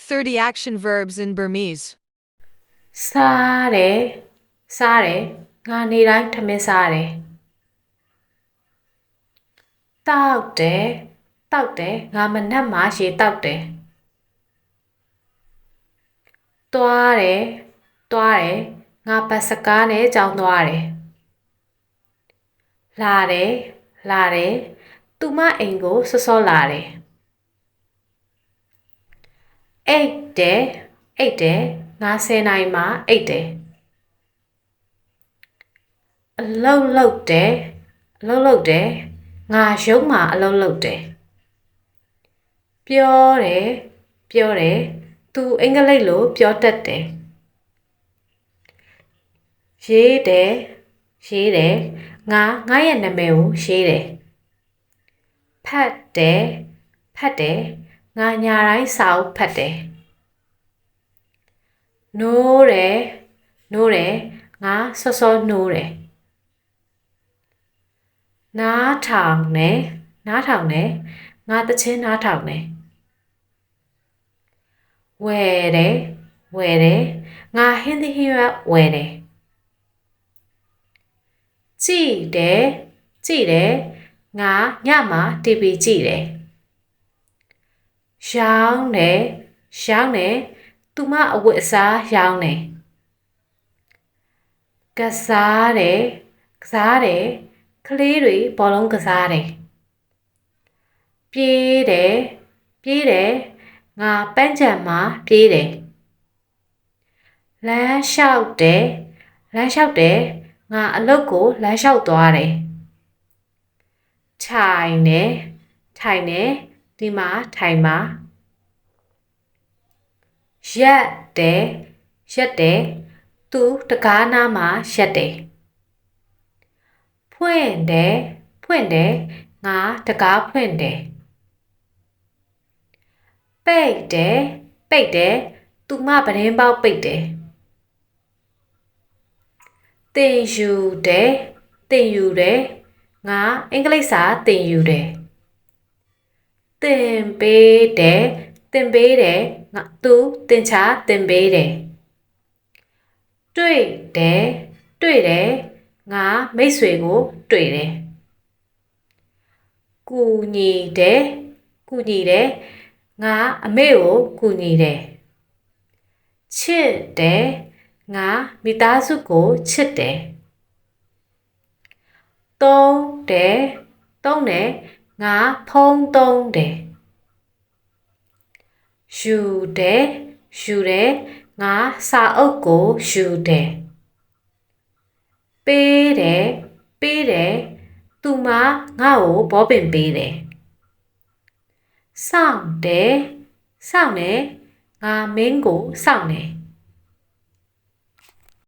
30 action verbs in Burmese. စားတယ်စားတယ်ငါနေတိုင်းထမင်းစားတယ်တောက်တယ်တောက်တယ်ငါမနက်မှရေတောက်တယ်သွားတယ်သွားတယ်ငါဘတ်စကားနဲ့ကြောင်းသွားတယ်လာတယ်လာတယ်သူမအိမ်ကိုစောစောလာတယ်အိတ်တယ်အိတ်တယ်ငါ10နာရီမှအိတ်တယ်အလုပ်လုပ်တယ်အလုပ်လုပ်တယ်ငါရုံးမှာအလုပ်လုပ်တယ်ပြောတယ်ပြောတယ်သူအင်္ဂလိပ်လိုပြောတတ်တယ်ရေးတယ်ရေးတယ်ငါရဲ့နာမည်ကိုရေးတယ်ဖတ်တယ်ဖတ်တယ်ငါညာတိုင်းစာအုပ်ဖတ်တယ်နိုးတယ်နိုးတယ်ငါစောစောနိုးတယ်နားထောင်တယ်နားထောင်တယ်ငါတချင်းနားထောင်တယ်ဝယ်တယ်ဝယ်တယ်ငါဟင်းသီးဟင်းရွက်ဝယ်တယ်ကြည့်တယ်ကြည့်တယ်ငါညမှာ TV ကြည့်တယ်ရောင်းတယ်ရောင်းတယ်သူမအဝတ်အစားရောင်းတယ်ကစားတယ်ကစားတယ်ကလေးတွေဘောလုံးကစားတယ်ပြေးတယ်ပြေးတယ်ငါပန်းချံမှာပြေးတယ်လမ်းလျှောက်တယ်လမ်းလျှောက်တယ်ငါအလုပ်ကိုလမ်းလျှောက်သွားတယ်ထိုင်တယ်ထိုင်တယ်ဒီမှာထိုင်ပါရက်တယ်ရက်တယ်သူတကားနားမှာရက်တယ်ဖွင့်တယ်ဖွင့်တယ်ငါတကားဖွင့်တယ်ပိတ်တယ်ပိတ်တယ်သူမပတင်းပေါက်ပိတ်တယ်တင်ယူတယ်တင်ယူတယ်ငါအင်္ဂလိပ်စာတင်ယူတယ်တင်ပေးတယ်တင်ပေးတယ်ငါသူတင်ချာတင်ပေးတယ်တွေ့တယ်တွေ့တယ်ငါမိတ်ဆွေကိုတွေ့တယ်ကူညီတယ်ကူညီတယ်ငါအမေကိုကူညီတယ်ချစ်တယ်ငါမိသားစုကိုချစ်တယ်သုံးတယ်သုံးတယ်ငါဖုန်းသုံးတယ်ယူတယ်ယူတယ်ငါစာအုပ်ကိုယူတယ်ပေးတယ်ပေးတယ်သူမငါ့ကိုဘောပင်ပေးတယ်စောင့်တယ်စောင့်တယ်ငါမင်းကိုစောင့်တယ်